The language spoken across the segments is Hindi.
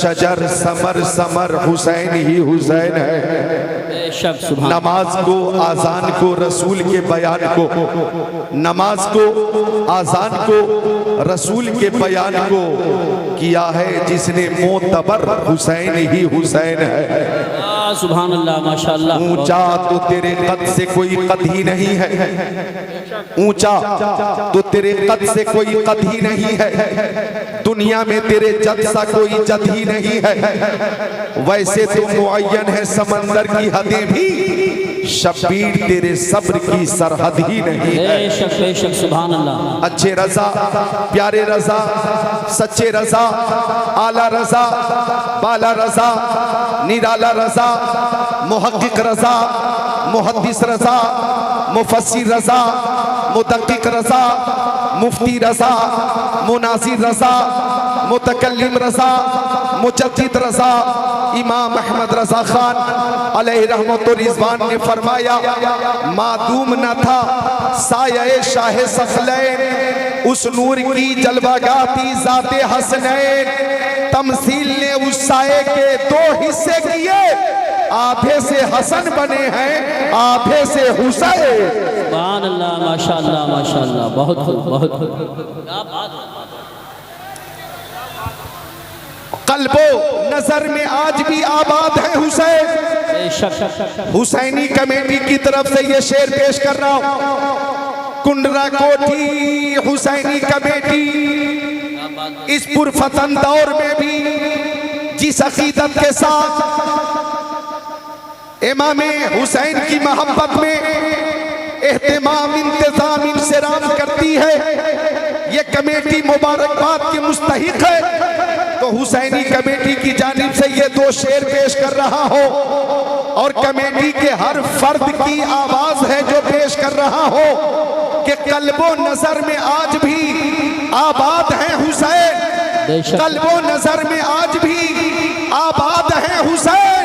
शजर समर समर हुसैन ही हुसैन है। नमाज को आजान को रसूल के बयान को, नमाज को आजान को रसूल के बयान को किया है जिसने मोतबर हुसैन ही हुसैन है। सुभान अल्लाह माशाअल्लाह। ऊंचा तो तेरे कद से कोई कद ही नहीं है, ऊंचा तो तेरे कद से कोई कद ही नहीं है, दुनिया में तेरे जद सा कोई जद ही नहीं है। वैसे तो मुअय्यन है समंदर की हदें भी, शब्बीर तेरे सब्र की सरहद ही नहीं है। बेशक सुभान अल्लाह। अच्छे रजा, प्यारे रजा, सच्चे रजा, आला रजा, बाला रजा, निराला रजा, मुहक्किक रजा, मुहद्दिस रजा, मुफस्सिर रजा, मुदक्किक रजा, मुफ्ती रजा, मुनासिर रजा, मुतकल्लिम रजा, मुजद्दिद रजा, इमाम अहमद रजा खान अलैहि रहमत व रिज़वान ने फरमाया, मादूम न था साये शाह सखलैन, उस नूर की जलवागाती ज़ाते हसनैन, तमसील ने उस साये के दो हिस्से किए, आधे से हसन बने हैं आधे से हुसैन। सुभान अल्लाह माशाअल्लाह माशाअल्लाह। बहुत खूब बहुत खूब। कल्बो नजर में आज भी आबाद है हुसैन। हुसैनी कमेटी की तरफ से ये शेर पेश कर रहा हूं। कुंडरा कोठी हुसैनी कमेटी इस पुरफतन दौर में भी जिस अकीदत के साथ इमामे हुसैन की मोहब्बत में एहतमाम इंतजाम इंसराम करती है, ये कमेटी मुबारकबाद की मुस्तहिक है। तो हुसैनी कमेटी की जानिब से ये दो शेर पेश कर रहा हो और कमेटी के हर फर्द की आवाज है जो पेश कर रहा हो कि कल्बो नजर में आज भी आबाद है हुसैन, कल्बो नजर में आज भी आबाद है हुसैन,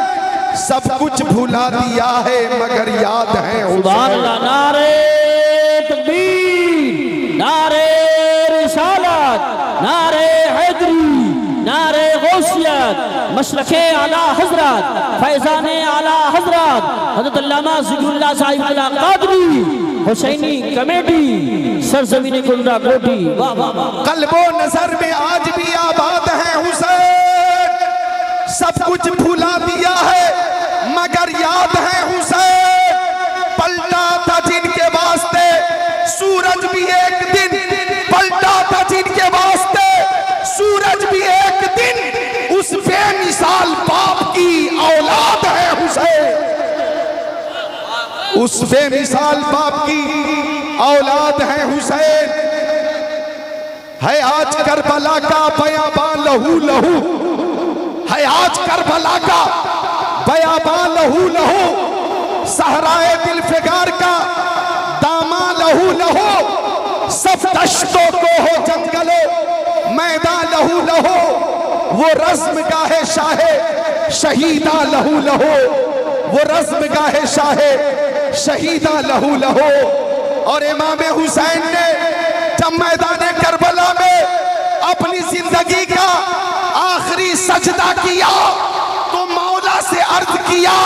सब कुछ भुला दिया है मगर याद है हुसैन। नारे तकबीर, नारे रिसालत, नारे हैदरी, नारे गौसियत, मशरक़े आला हजरत, फैज़ाने आला हजरत हज़रत अल्लामा ज़िक्रुल्लाह साहिब अल क़ादरी हुसैनी कमेटी सरज़मीन कुंडरा कोठी। वाह वाह वाह। कल्बो नजर में आज भी आबाद है हुसैन, सब कुछ भुला दिया है मगर याद है हुसैन। पलटा था जिनके वास्ते सूरज भी एक दिन, पलटा था जिनके वास्ते सूरज भी एक दिन, उस बेमिसाल बाप की औलाद है हुसैन, उस बेमिसाल बाप की औलाद है हुसैन। है आज करबला का बयाबान लहू लहू, है आज करबला का बयाबान लहू लहू, सहराए दिल फिगार का दामा लहू लहू, सब दश्तों को हो जंगलो मैदान लहू लहू, वो रस्म गाहे शाहे शहीदा लहू लहू, वो रस्म गाहे शाहे शहीदा लहू लहू। और इमाम हुसैन ने जब मैदान करबला में अपनी जिंदगी का आखिरी सजदा किया तो मौला से अर्ज किया,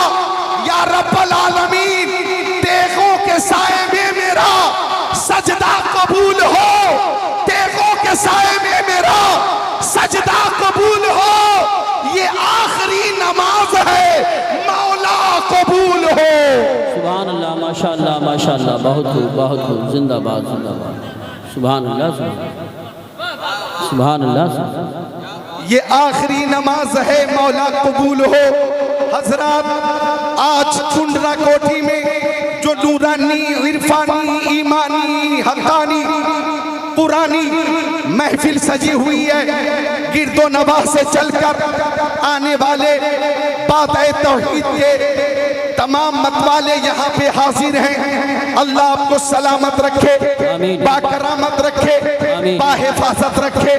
या रब्बल आलमीन तेगों के साए में मेरा सजदा कबूल हो, तेगों के साए में मेरा सजदा कबूल हो, ये आखिरी नमाज है मौला कबूल हो। सुभान अल्लाह माशाअल्लाह माशाअल्लाह। बहुत खूब बहुत खूब। जिंदाबाद जिंदाबाद। सुभान अल्लाह सुभान अल्लाह। ये आखिरी नमाज है मौला कबूल हो। हजरात, आज कुंडरा कोठी में जो नूरानी इरफानी ईमानी हक्कानी पुरानी महफिल सजी हुई है, गिरदो नवाह से चलकर आने वाले बात तौहीद के तमाम मतवाले यहाँ पे हाजिर हैं। अल्लाह आपको सलामत रखे, बाकरामत रखे, बाहिफाजत रखे।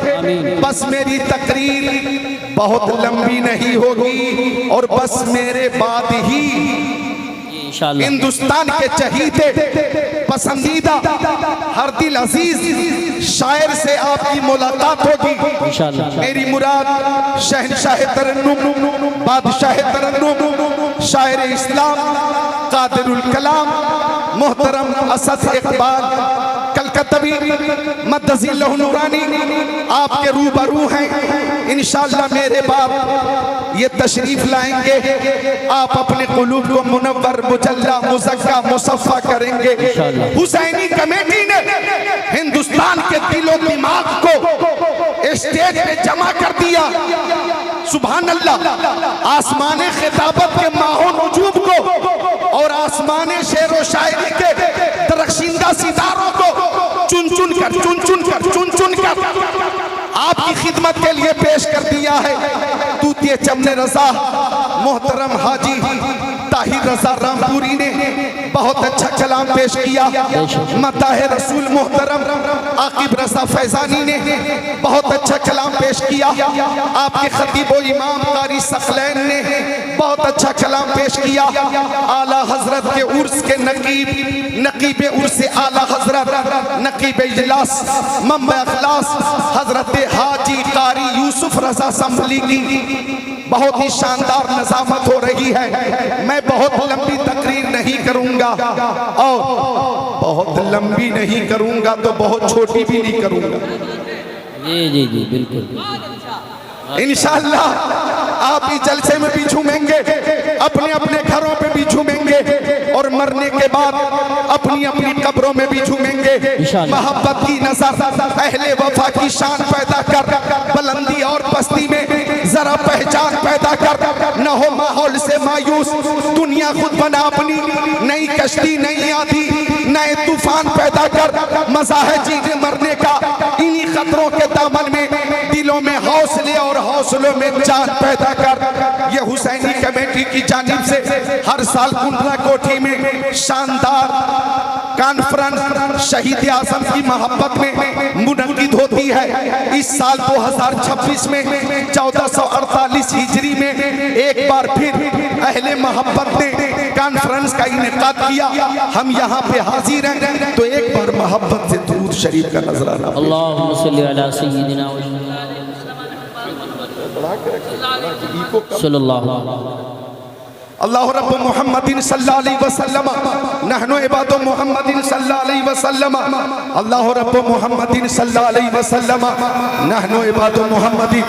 बस मेरी तकरीर बहुत लंबी नहीं होगी और बस मेरे बाद ही इंशाअल्लाह। हिंदुस्तान के चहीते पसंदीदा हर दिल अजीज शायर से आपकी मुलाकात होगी इंशाअल्लाह। मेरी मुराद शहनशाह तरन्नुम, बादशाह तरन्नुम, शायर इस्लाम, कादिरुल कलाम, मोहतरम असद इकबाल कलकत्तवी मद्दज़िल्लहु नूरानी आपके रूबरू हैं। इंशाअल्लाह मेरे बाप ये तशरीफ लाएंगे, आप अपने कुलूब को मुनव्वर, मुजल्ला, मुज़क्का, मुसफ़्फ़ा करेंगे। हुसैनी कमेटी ने हिंदुस्तान के दिलो दिमाग को स्टेज पे जमा कर दिया। सुभान अल्लाह। आसमाने खिताबत के माहो नजूब को और आसमाने शेर व शायरी के दरख्शिंदा सितारों को चुन चुन कर आपकी खिदमत के लिए पेश कर दिया है। तूतिए चमने रजा मोहतरम हाजी ताहिर रजा रामपुरी ने बहुत अच्छा कलाम पेश किया। मताहे रसूल मोहतरम आकिब रजा फैजानी ने बहुत अच्छा कलाम पेश किया। आपके खतीब व इमाम कारी सखलैन ने बहुत अच्छा कलाम पेश किया। आला हजरत के उर्स के नकीब उर्स आला हजरत नकीब इजलास मंबा अखलास हजरत हाजी कारी यूसुफ रजा संभली की बहुत ही शानदार नज़ामत हो रही है। मैं बहुत लंबी तकरीर नहीं करूंगा और बहुत लंबी नहीं करूंगा तो बहुत छोटी भी नहीं करूंगा। जी बिल्कुल। इंशाअल्लाह आप इस जलसे में भी झूमेंगे, अपने अपने घरों पे भी झूमेंगे और मरने के बाद अपनी अपनी कब्रों में भी झूमेंगे। मोहब्बत की नज़र अहले वफा की शान पैदा कर, बुलंदी और पस्ती में जरा पहचान पैदा कर। न हो माहौल से मायूस, दुनिया खुद बना अपनी नई कश्ती, नई आंधी, नए तूफान पैदा कर। मजा है जीने मरने का, इन्हीं खतरों के दामन में दिलों में हौसले और हौसलों में जान पैदा कर। ये हुसैनी कमेटी की जानिब से हर साल कुंडला कोठी में शानदार कॉन्फ्रेंस शहीद आजम की मोहब्बत में मुनक्किद होती है। इस साल 2026 में 1448 हिजरी में एक बार फिर अहले मोहब्बत ने कॉन्फ्रेंस का इनेकाद किया। हम यहाँ पे हाजिर हैं, तो एक बार मोहब्बत से दुरूद शरीफ का नजराना। अल्लाहुम्मा सल्ली अला सय्यिदिना सल्लल्लाहु अल्लाह रब्ब मुहम्मदिन सल्लल्लाहु अलैहि वसल्लम नहनु इबादु मुहम्मदिन सल्लल्लाहु अलैहि वसल्लम। अल्लाह रब्ब मुहम्मदिन सल्लल्लाहु अलैहि वसल्लम नहनु इबादु मुहम्मदिन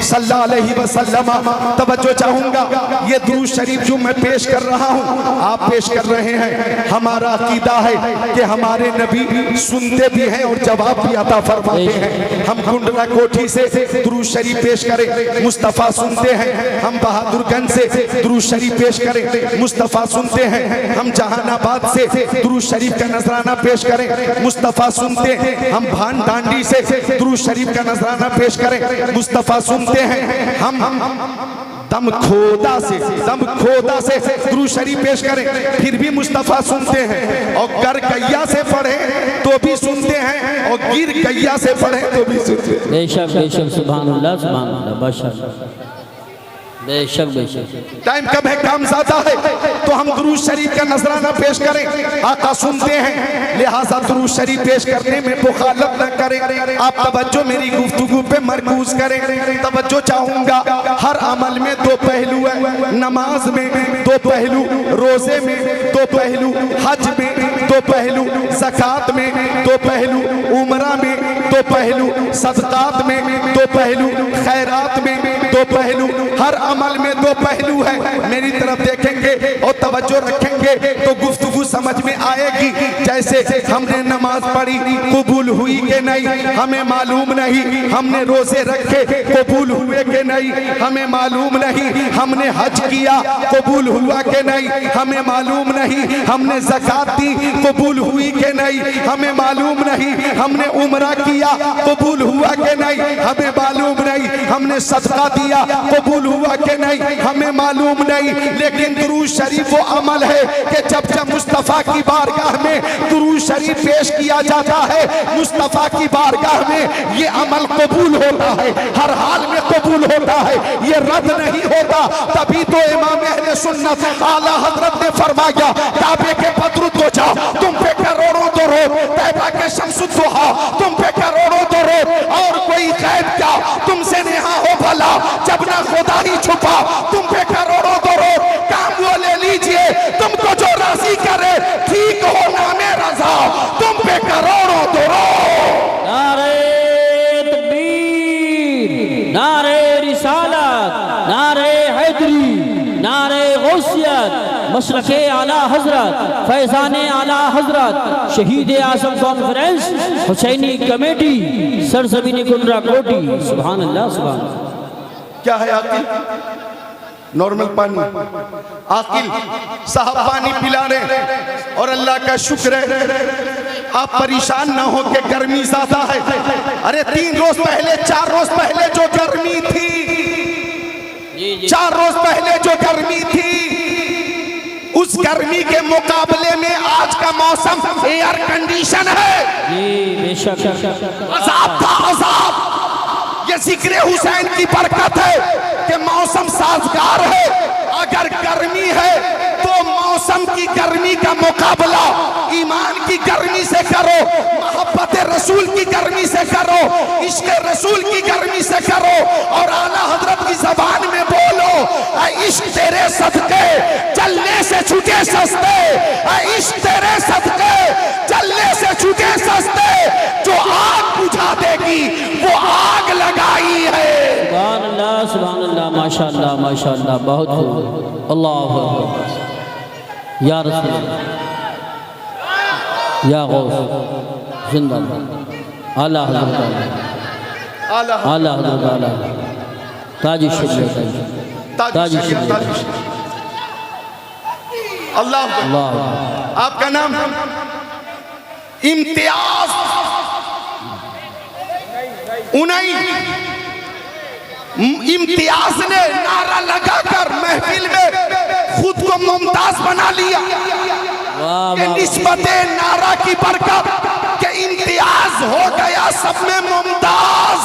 सल्लल्लाहु अलैहि वसल्लम। तवज्जो चाहूंगा, ये दुरूद शरीफ जो मैं पेश कर रहा हूँ आप पेश कर रहे हैं। हमारा अकीदा है कि हमारे नबी सुनते भी हैं और जवाब भी अता फरमाते हैं। हम कुंडला कोठी से दुरूद शरीफ पेश करें, मुस्तफ़ा सुनते हैं। हम बहादुरगंज से दुरूद शरीफ पेश करें, मुस्तफ़ा सुनते हैं। हम जहानाबाद से दुरूद शरीफ का नजराना पेश करें, मुस्तफ़ा सुनते हैं। हम भान डांडी से दुरूद शरीफ का नजराना पेश करें, मुस्तफ़ा सुनते हैं। हम दम खोदा से दुरूद शरीफ पेश करें, फिर भी मुस्तफ़ा सुनते हैं। और गर कैया से पढ़े तो भी सुनते हैं, और गिर कैया से पढ़े तो भी सुनते हैं। बेशक सुभान अल्लाह बेशक। टाइम कम है, काम ज्यादा है, तो हम दुरूद शरीफ का नजराना पेश करें। आका सुनते हैं, लिहाजा दुरूद शरीफ पेश करने में मुखालफ न करें। आप तवज्जो मेरी गुफ्तगू पे मरकूज करें। तवज्जो चाहूंगा, हर अमल में दो पहलू है। नमाज में दो पहलू, रोजे में दो पहलू, हज में दो पहलू, ज़कात में दो पहलू, उमरा में दो पहलू, सदकात में दो पहलू, खैरात में दो पहलू। हर अमल में दो पहलू है। मेरी तरफ देखेंगे और तवज्जो रखेंगे तो गुफ्तगू समझ में आएगी। जैसे हमने नमाज पढ़ी, कबूल हुई कि नहीं हमें मालूम नहीं। हमने रोजे रखे, कबूल हुए कि नहीं हमें मालूम नहीं। हमने हज किया, कबूल हुआ कि नहीं हमें मालूम नहीं। हमने ज़कात दी, कबूल हुई कि नहीं हमें मालूम नहीं। हमने उमरा किया, कबूल हुआ कि नहीं हमें मालूम नहीं। हमने सदका दिया, कबूल हुआ कि नहीं हमें मालूम नहीं। लेकिन दुरूद शरीफ वो अमल है कि जब मुस्तफ़ा मुस्तफ़ा की बारगाह में दुरूद शरीफ पेश किया जाता है, मुस्तफ़ा की बारगाह में ये अमल कबूल होता है, हर हाल में कबूल होता है, ये रद्द नहीं होता। तभी तो इमाम अहले सुन्नत आला हजरत ने फरमाया, काबे के बदरुद हो जाओ, तुम पे करोड़ों दरूद, तैबा के शम्सुद्दुहा तुम पे करोड़ों दरूद, और कोई गैब क्या तुमसे नेहा हो भला, जब ना खुदा ही छुपा तुम पे करोड़ों दरूद, काम वो ले लीजिए तुमको जो राजी करे, ठीक हो नामे रजा तुम पे करोड़ों दरूद। नारे तकबीर, नारे रिसालत, नारे हैदरी, नारे गौसियत, मशरक़े आला हजरत, फैज़ाने आला हजरत, शहीद आज़म कॉन्फ्रेंस, हुसैनी कमेटी, सरज़मीन कुंडरा कोटी। सुभान अल्लाह, सुभान अल्लाह। क्या है आकिल? नॉर्मल पानी। आकिल साहब पानी पिला रहे, और अल्लाह का शुक्र है आप परेशान ना हो कि गर्मी ज्यादा है। अरे 3 रोज पहले 4 रोज पहले जो गर्मी थी, 4 रोज पहले जो गर्मी थी, उस गर्मी के मुकाबले में आज का मौसम एयर कंडीशन है। बेशक अज़ाब था अज़ाब। ये जिक्र हुसैन की बरकत है कि मौसम साजगार है। अगर गर्मी है तो मौसम की गर्मी का मुकाबला ईमान की गर्मी से करो, मोहब्बत रसूल की गर्मी से करो, इश्क रसूल की गर्मी से करो, और आला हजरत की जबान में बोलो, ऐ इश्क तेरे सदके चलने से छूटे सस्ते, ऐ इश्क तेरे सदके चलने से छूटे सस्ते, जो आग बुझा देगी वो आग लगाई है। सुभान अल्लाह, सुभान अल्लाह, माशाअल्लाह, माशाअल्लाह, बहुत खूब। अल्लाहु अकबर, या रसूल, या गौस, जिंदाबाद, आला हज़रत, आला हज़रत, आला ताज शरीयत, ताज शरीयत। अल्लाह अल्लाह, आपका नाम? इम्तियाज उनई। इम्तियाज ने नारा लगाकर महफिल में खुद को मुमताज बना लिया। निस्बते नारा की बरकत के इम्तियाज हो गया सब में मुमताज।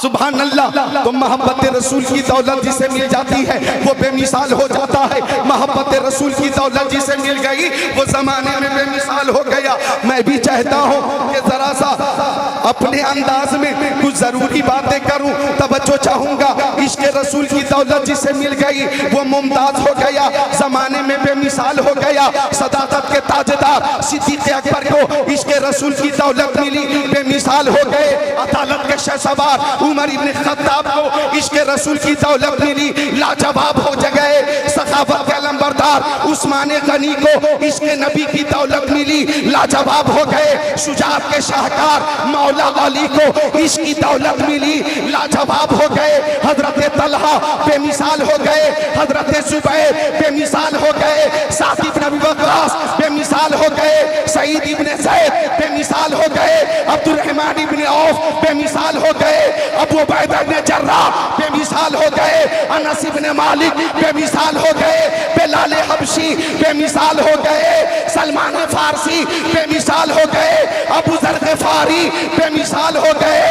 सुभान अल्लाह। तो मोहब्बत रसूल की दौलत जिसे मिल जाती है वो बेमिसाल हो जाता है। मोहब्बत रसूल की दौलत जिसे मिल गई वो जमाने में बेमिसाल हो गया। मैं भी चाहता हूँ कि जरा सा अपने अंदाज में कुछ जरूरी बातें करूँ, तवज्जो चाहूँगा। इश्क रसूल की दौलत जिसे मिल गई वो मुमताज हो गया, जमाने में बेमिसाल हो गया। सदाकत के ताजदार सिद्दीक़ अकबर को इश्क रसूल की दौलत मिली, बेमिसाल हो गए। अदालत के शहसवार उमर इब्न खत्ताब को इश्क रसूल की दौलत मिली, लाजवाब हो गए। सखावत के अलंबरदार उस्मान गनी को इश्क नबी की दौलत मिली, लाजवाब हो गए। शुजाअत के शाहकार मौला अली को इश्क की दौलत मिली, लाजवाब हो गए। हजरत तलहा बेमिसाल हो गए, हजरत जुबैर बेमिसाल हो गए, साद इब्न अबी वक्कास बेमिसाल हो गए, सईद इब्न ज़ैद बेमिसाल हो गए, अब्दुर्रहमान इब्न औफ बेमिसाल हो गए, अबू उबैदा इब्न जर्राह बेमिसाल हो गए, अनस इब्न मालिक बेमिसाल हो गए, बिलाल हबशी बेमिसाल हो गए, सलमान फारसी बेमिसाल हो गए, अबू ज़र ग़िफ़ारी बेमिसाल हो गए,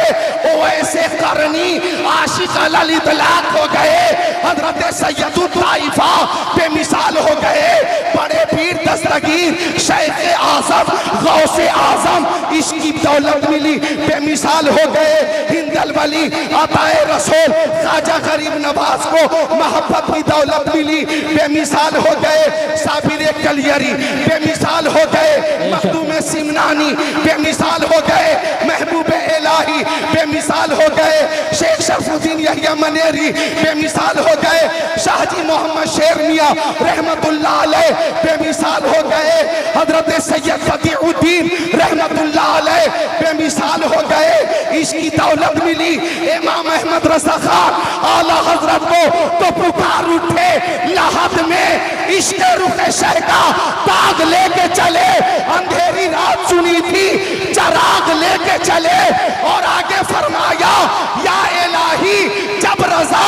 ओवैसे करनी आशिक अलल इतलाक हो गए, हजरत सैयदुत ताइफा बेमिसाल हो गए। बड़े पीर दस्तगीर शेख आज़म गौसे आज़म इसकी दौलत मिली, बेमिसाल हो गए। हिंदल वली अताए रसूल ख्वाजा गरीब नवाज को मोहब्बत की दौलत मिली, बेमिसाल हो गए। साबिर कलियरी बेमिसाल हो गए, मखदूम सिमनानी बेमिसाल हो गए, महबूब इलाही बेमिसाल हो गए, शेख शरफुद्दीन यहिया मनेरी बेमिसाल हो गए, शाहजी मोहम्मद शेर मियां रहमतुल्लाह अलैह बेमिसाल हो गए, हजरत सैयद फतीउद्दीन रहमतुल्लाह अलैह बेमिसाल हो गए। इसकी दौलत मिली इमाम अहमद रज़ा खान आला हजरत को तो पुकार उठे लहद में इश्क रुखे शह का ताग लेके चले, अंधेरी रात सुनी थी चराग लेके चले, और आगे फरमाया या इलाही जब रजा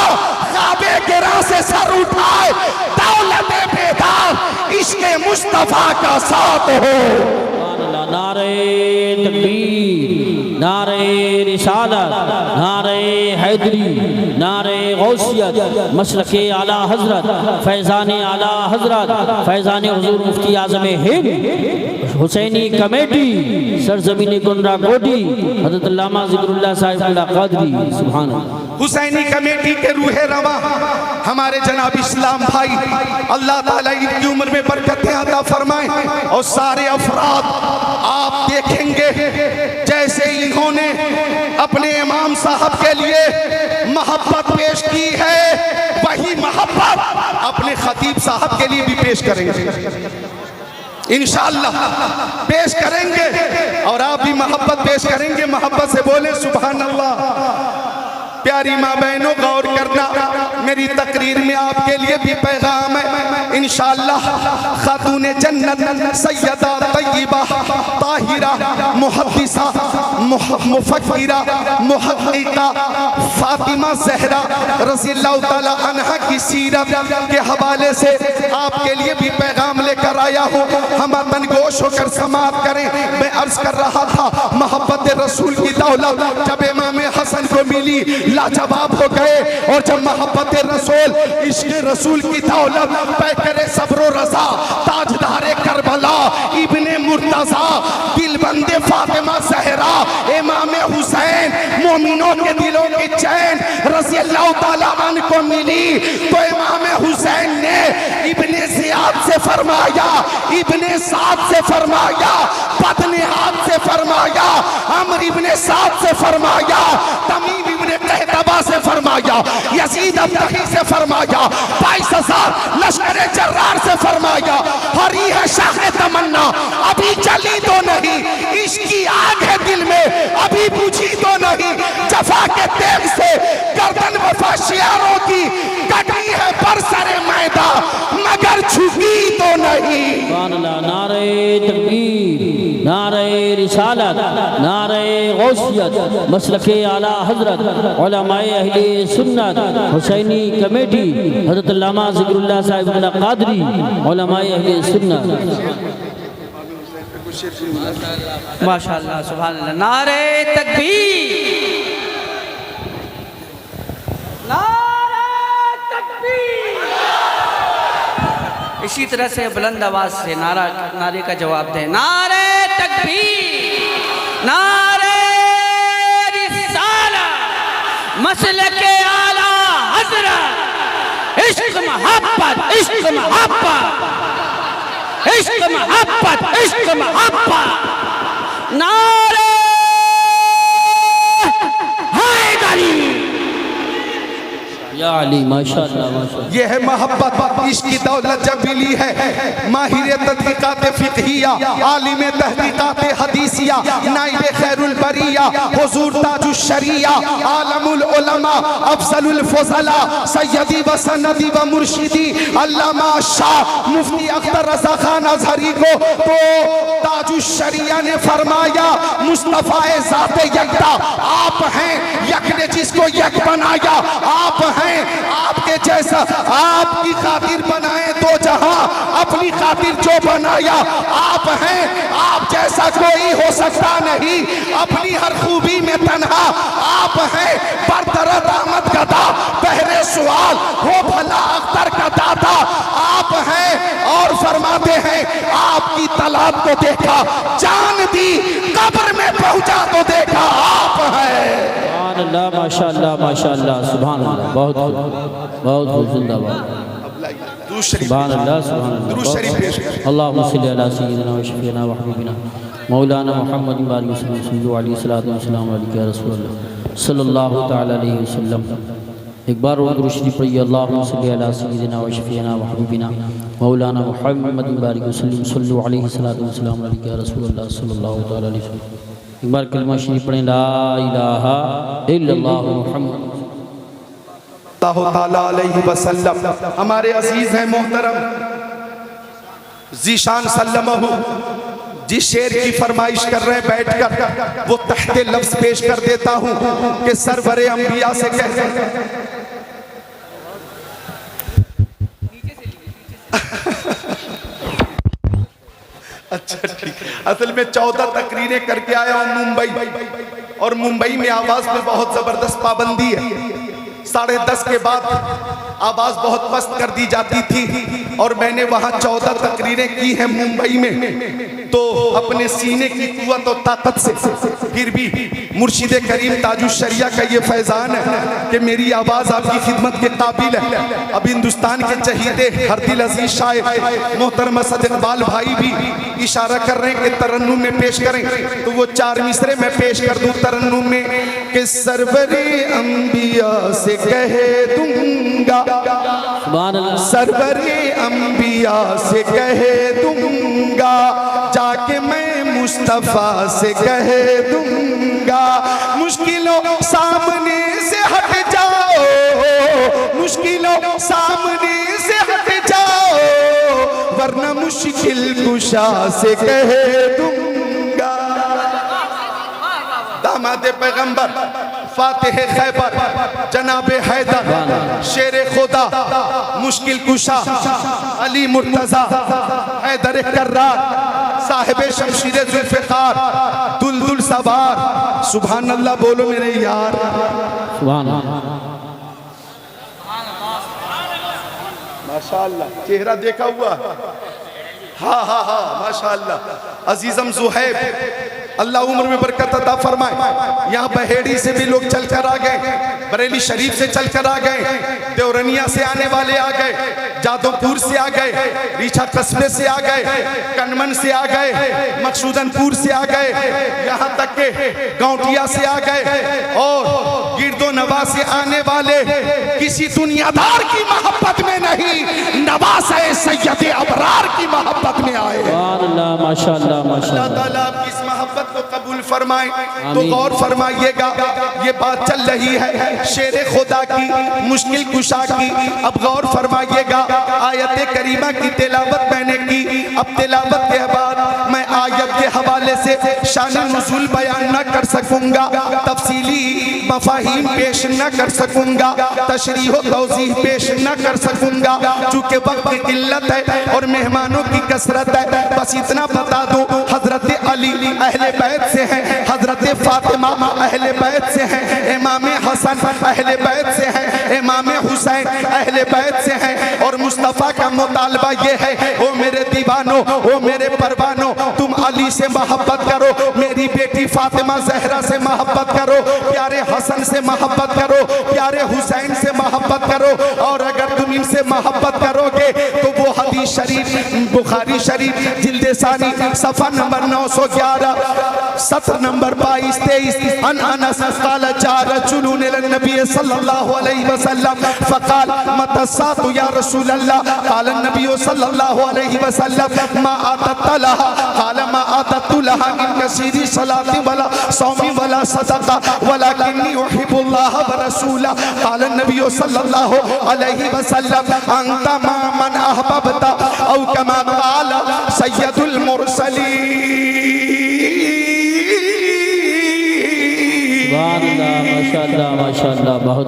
ख्वाबे गिरा से सर उठाए, दौलत बेदार इश्क मुस्तफा का साथ हो। नारे तकबीर, नारे रिसालत, नारे हैदरी, नारे गौसियत, मशरक़े आला हज़रत, फैज़ान आला हज़रत, फैज़ान हुज़ूर मुफ्ती आज़म हिंद, हुसैनी कमेटी, सरज़मीन गुंडा कोटी, हज़रत अल्लामा ज़िक्रुल्लाह साहिब क़ादरी, सुभान अल्लाह। हुसैनी कमेटी के रूहे रवा हमारे जनाब इस्लाम भाई, अल्लाह ताला इनकी उम्र में बरकतें अता फरमाए। और सारे अफराद आप देखेंगे जैसे इन्होंने अपने इमाम साहब के लिए मोहब्बत पेश की है, वही मोहब्बत अपने खतीब साहब के लिए भी पेश करेंगे, इंशाअल्लाह पेश करेंगे। और आप भी मोहब्बत पेश करेंगे, मोहब्बत से बोले सुभान अल्लाह। प्यारी माँ बहनों, गौर करना, मेरी तकरीर में आपके लिए भी पैगाम है इंशाअल्लाह। खातून जन्नत सैयदा तय्यबा ताहिरा मुहद्दिसा मुफक्किरा मुहक्किका फातिमा ज़हरा रज़ियल्लाहु ताला अन्हा की सीरत के हवाले से आपके लिए भी पैगाम लेकर आया हूँ। हम तनगोश होकर समाअत करें। मैं अर्ज कर रहा था, मोहब्बत रसूल की दौलत जब इमाम हसन को मिली लाजवाब हो गए। और जब मोहब्बत रसूल, इश्क रसूल की दौलत पैकरे सब्र रज़ा ताजदारे करबला इब्ने मुर्तज़ा दिलबंदे फातिमा ज़हरा इमाम हुसैन मोमिनों के दिलों की चैन रज़ियल्लाहु ताला अन्हु को मिली, तो इमाम हुसैन ने इब्ने ज़ियाद से फरमाया, इब्ने साद से फरमाया, बदनिहात से फरमाया, अम्र इब्ने साद से फरमाया, तमीम इब्ने कहतबा से फरमाया, यजीद अब्तही से फरमाया, 22,000 लश्कर जर्रार से फरमाया। हरी है शाह तमन्ना अभी जली तो नहीं, इसकी आग है दिल में अभी बुझी तो नहीं। जफा के तेग से गर्दन वफा शियारों की कटी है बरसरे मैदा मगर झुकी तो नहीं। नारे तकबीर, नारे रिसालत, नारे गौसियत, मसलके आला हज़रत, उलमाए अहले सुन्नत, हुसैनी कमेटी, हज़रत अल्लामा ज़िक्रुल्लाह साहिब क़ादरी, उलमाए अहले सुन्नत। माशाअल्लाह सुभान अल्लाह। नारे तकबीर, नारे तकबीर। इसी तरह से बुलंद आवाज से नारे का जवाब दें। नारे तकबीर, नारे रिसालत, मसलके आला हज़रत, इश्क मोहब्बत, इश्क मोहब्बत, इश्क मोहब्बत, इश्क मोहब्बत। नारे हैदरी। या अली माशाअल्लाह माशाअल्लाह। ये है मोहब्बत, इसकी दौलत जब मिली है माहिर तहकीकात फिक़हिया, आलिम तहकीकात हदीसिया, नाइब खैरुल बरिया, हुजूर ताजुश शरिया, आलमुल उलमा, अफजलुल फज़ला, सय्यदी व सनदी व मुर्शिदी अल्लामा शाह मुफ्ती अख्तर रज़ा खान अज़हरी को तो ताजुश शरिया ने फरमाया, मुस्तफ़ा ज़ाते यकता आप हैं, यक ने जिसको यक बनाया आप हैं, आपके जैसा आपकी खातिर बनाए दो जहां, अपनी खातिर जो बनाया आप हैं, आप जैसा कोई हो सकता नहीं, अपनी हर खूबी में तन्हा आप हैं, बरदरत आमद गदा पहरे सवाल हो भला अख्तर का दाता आप हैं। और फरमाते हैं आपकी तलाब को देखा जान दी, कब्र में पहुंचा तो देखा आप हैं। अल्लाह माशाअल्लाह माशाअल्लाह सुभान अल्लाह। बहुत बहुत जिंदाबाद। सुभान अल्लाह सुभान अल्लाह। अल्लाहुम्मा सल्लि अला सय्यिदिना व शफीना व हबीबिना मौलाना मुहम्मद बारिक सल्लल्लाहु अलैहि वसल्लम या रसूल अल्लाह सल्लल्लाहु तआला अलैहि वसल्लम। एक बार और दुरूद शरीफ पढ़िए। अल्लाहुम्मा सल्लि अला सय्यिदिना व शफीना व हबीबिना मौलाना मुहम्मद बारिक सल्लल्लाहु अलैहि वसल्लम या रसूल अल्लाह सल्लल्लाहु तआला अलैहि वसल्लम। एक बार कलमा शरीफ पढ़ें, ला इलाहा इल्लल्लाह मुहम्मद ताला अलैहि वसल्लम। हमारे अजीज हैं मोहतरम जीशान सल्लमहु जिस शेर की फरमाइश कर रहे हैं बैठकर, वो तहते लफ्ज पेश कर देता हूं कि सरवरे अंबिया से कहते हैं असल में 14 तकरीरें करके आया हूँ मुंबई, और मुंबई में आवाज में बहुत जबरदस्त पाबंदी है। 10:30 के बाद आवाज बहुत पस्त कर दी जाती थी, और मैंने वहां 14 तकरीरें की हैं मुंबई में। तो अपने सीने की कुव्वत और ताकत से फिर भी मुर्शिद करीम ताजुश्शरिया का ये फैजान है कि मेरी आवाज आपकी खिदमत के काबिल है। अब हिंदुस्तान के चहीते हर दिल अजीज शायर मोहतरम असद इकबाल भाई भी इशारा कर रहे हैं कि तरन्नुम में पेश करें, तो वो 4 मिसरे में पेश कर दूं तरन्नुम में कि सरवरे अंबिया से कह दूंगा, सरवरे अंबिया से कह दूंगा, जाके मैं मुस्तफा से कह दूंगा, मुश्किलों सामने से हट जाओ, मुश्किलों सामने से हट जाओ, वरना मुश्किल कुशा से कह दूंगा। दामाद पैगंबर फातिह खैबर जनाब हैदर शेर खुदा मुश्किल कुशा अली मुर्तजा हैदर कर्रार साहिब शमशीर जुल्फ़िकार दुलदुल सवार। सुभान अल्लाह बोलो मेरे यार, सुभान अल्लाह। माशाअल्लाह चेहरा देखा हुआ, हाँ हाँ हाँ माशाअल्लाह। अजीजम जुहैब अल्लाह उम्र में बरकत अता फरमाए। यहाँ बहेड़ी से भी लोग चलकर आ गए, बरेली शरीफ से चलकर आ गए, देवरनिया से आने वाले आ गए, जादवपुर से आ गए, रीछा कस्बे से आ गए, कनमन से आ गए, मकसूदनपुर से आ गए, यहाँ तक के गांवटिया से आ गए, और गिरदो नवा से आने वाले किसी दुनियादार की मोहब्बत में नहीं, नवास है सैयद अबरार की मोहब्बत में आए। माशाअल्लाह माशाअल्लाह। अल्लाह ताला आपकी इस मोहब्बत को कबूल फरमाए। तो गौर फरमाइएगा, ये बात चल रही है शेर खुदा की, मुश्किल कुशा की। अब गौर फरमाइएगा, आयत करीमा की तिलावत मैंने की। अब तिलावत के बाद मैं आयत के हवाले से शान नुज़ूल बयान न कर सकूंगा, तफसीली मफाहिम पेश न कर सकूंगा, तशरीह व तौज़ीह पेश न कर सकूंगा, चूँकि वक्त की किल्लत है और मेहमानों की कसरत है। बस इतना बता दूं, हजरत अली अहले बैत से हैं, हजरत फातिमा अहले बैत से हैं, इमाम हसन अहले बैत से हैं, इमाम हुसैन अहले बैत से हैं। और मुस्तफ़ा का मुतालबा ये है, ओ मेरे दीवानो, ओ मेरे परवानो, तुम अली से मोहब्बत करो, मेरी बेटी फातिमा जहरा से मोहब्बत करो, प्यारे हसन से मोहब्बत करो, प्यारे हुसैन से मोहब्बत करो। और अगर तुम इनसे मोहब्बत करोगे तो वो हदीस शरीफ बुखारी शरीफ जिल्द सानी सफ़ा नंबर 911 सत्र नंबर 22-23 अन अनस क़ाल जा रजुलुन इलन नबी सल्लल्लाहु अलैहि वसल्लम फ़क़ाल मतस्सातु या रसूल अल्लाह क़ाल नबी सल्लल्लाहु अलैहि वसल्लम मा आतत लहा क़ाल मा आततु लहा मिन कसीरी सलाति वला सौमी वला सदका वलाकिन्नी उहिब्बुल्लाह व रसूला क़ाल नबी सल्लल्लाहु अलैहि वसल्लम अंता मा मन अहबबता औ कमा क़ाल सय्यदुल मुरसलीन। माशाअल्लाह माशाअल्लाह, बहुत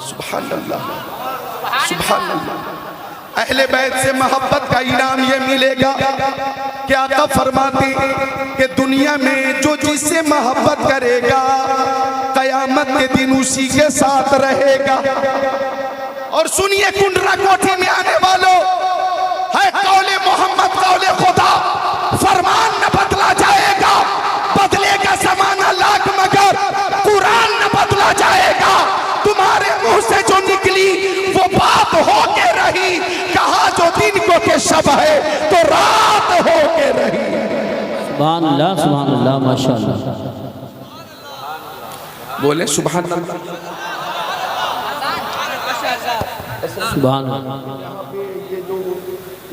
सुभान अल्लाह सुभान अल्लाह। अहले बैत से मोहब्बत का इनाम ये मिलेगा कि आका फरमाते कि दुनिया में जो जिससे मोहब्बत करेगा कयामत के दिन उसी के साथ रहेगा। और सुनिए कुंडरा कोठी में आने वालों, है कौले मोहम्मद कौले खुदा, फरमान न बदला जाएगा, बदलेगा ज़माना लाख मगर कुरान न बदला जाएगा। तुम्हारे मुंह से जो निकली वो बात होके रही, कहा जो दिन को के शब है तो रात होके रही। सुभान अल्लाह माशाअल्लाह। बोले सुभान अल्लाह सुभान अल्लाह।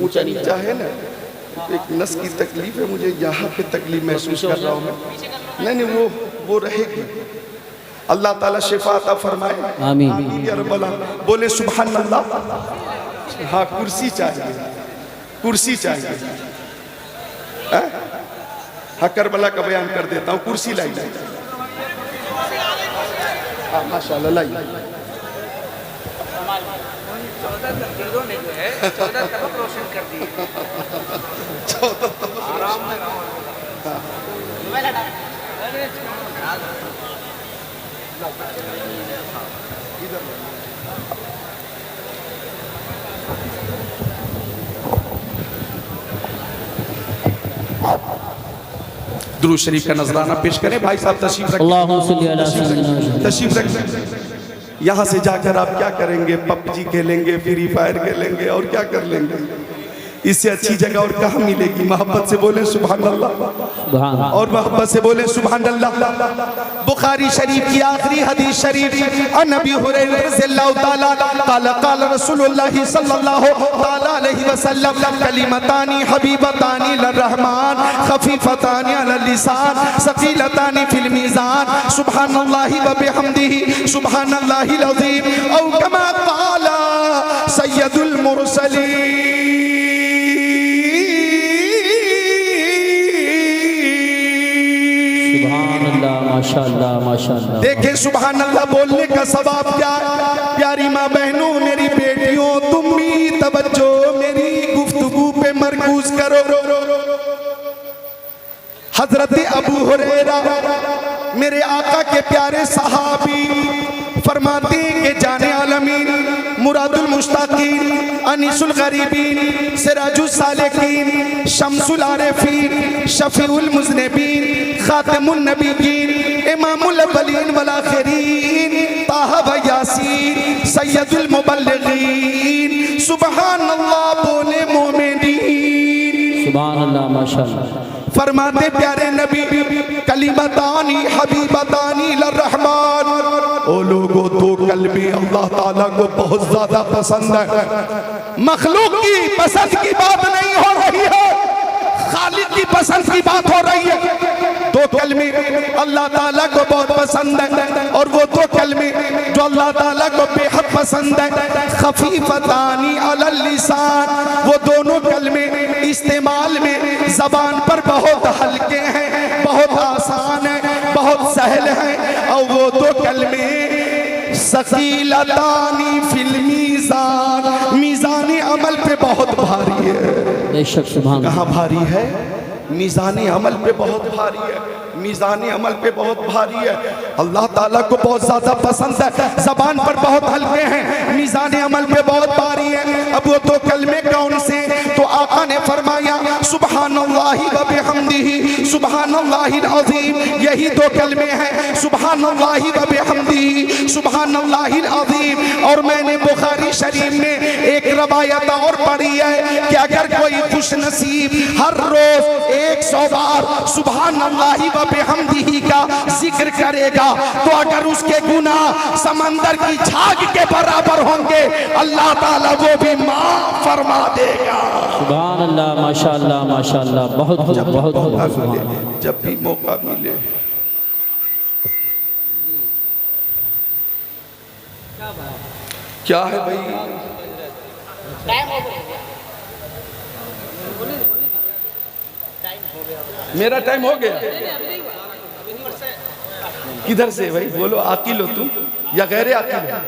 ऊंचा नीचा है ना, एक नस की तकलीफ है मुझे, यहाँ पे तकलीफ महसूस कर रहा हूँ मैं। नहीं वो रहेगी। अल्लाह ताला शिफा अता फरमाए, आमीन या रब्बल आलमीन। बोले सुभान अल्लाह। हाँ कुर्सी चाहिए, कुर्सी चाहिए। हाँ करबला का बयान कर देता हूँ, कुर्सी लाई जाए। हाँ माशाल्लाह लाई। 14 तकदीरों ने जो है 14 तबक रोशन कर दिए। आराम में रहो। दुरूद शरीफ का नजराना पेश करें। भाई साहब तशरीफ रखें, अल्लाहुम्मा सल्ली अला सय्यिदिना तशरीफ रखें। यहाँ से जाकर आप क्या करेंगे? पबजी खेलेंगे, फ्री फायर खेलेंगे और क्या कर लेंगे? इससे अच्छी जगह और कहाँ मिलेगी? मोहब्बत से बोले सुभान अल्लाह, सुभान अल्लाह। और मोहब्बत से बोले सुभान अल्लाह। बुखारी शरीफ की आखिरी हदीस शरीफ, नबी हुरैरा रज़ियल्लाहु ताला क़ाल क़ाल रसूलुल्लाह सल्लल्लाहु ताला अलैहि वसल्लम कलिमतानी हबीबतानी लिर्रहमान खफीफतानी अलल लिसान सक़ीलतानी फिल मीज़ान सुब्हानल्लाहि व बिहम्दिही सुब्हानल्लाहिल अज़ीम औ कमा क़ाल सय्यदुल मुरसलीन। माशाअल्लाह माशाअल्लाह। देखें सुभान अल्लाह बोलने का सवाब क्या है। प्यारी माँ बहनों, मेरी बेटियों, तुम भी तवज्जो मेरी गुफ्तगू पे मरकूज करो। हजरत अबू हुरैरा मेरे आका के प्यारे सहाबी फरमाते हैं कि जाने आलमीन मुरादुल मुश्ताकीन अनीसुल गरीबीन सिराजुल सालिकीन शम्सुल आरिफीन शफीउल मुज़निबीन खातिमुन नबीयीन इमामुल अव्वलीन वल आखिरीन ताहा व यासीन सय्यदुल मुबल्लिगीन सुबहानल्लाह बोले मोमिनीन। सुभान अल्लाह माशाअल्लाह। फरमाते प्यारे नबी कलिमतानी हबीबतानी लिर्रहमान, ओ लोगों दो कलमे अल्लाह ताला को बहुत ज्यादा पसंद है। मखलूक की पसंद की बात नहीं हो रही है, खालिक की पसंद की बात हो रही है। दो कलमे अल्लाह ताला को बहुत पसंद है, और वो दो कलमे जो अल्लाह ताला को बेहद पसंद है, खफीफतानी अलल लिसान, वो दोनों कलमे इस्तेमाल में जबान पर बहुत हल्के हैं, बहुत आसान है, बहुत सहल है। और वो दो कलमे सकीलतानी फिल मीज़ान, मीज़ान अमल पे बहुत भारी है। बेशक सुभान। कहाँ भारी है? मीज़ान अमल पे बहुत भारी है, मीज़ान अमल पे बहुत भारी है। अल्लाह ताला को बहुत ज़्यादा पसंद है, ज़बान पर बहुत हल्के हैं, मीज़ान अमल पे बहुत भारी है। अब वो दो कलमे कौन से? तो आका ने फरमाया सुब्हानल्लाहि व बिहम्दिही सुब्हानल्लाहिल अज़ीम, यही दो कलमे हैं, सुब्हानल्लाहि व बिहम्दिही सुब्हानल्लाहिल अज़ीम। और मैंने बुखारी शरीफ में एक रवायत और पढ़ी है कि अगर कोई खुशनसीब हर रोज 100 बार सुब्हानल्लाहि व बिहम्दिही का जिक्र करेगा, तो अगर उसके गुनाह समंदर की झाग के बराबर होंगे, अल्लाह ताला वो भी माफ फरमा देगा। सुभान अल्लाह माशाअल्लाह माशाअल्लाह। बहुत बहुत बहुत सुभान। जब भी मौका मिले क्या है भाई? मेरा टाइम हो गया। किधर से भाई बोलो? आकिल हो तुम या गैर आकिल हो?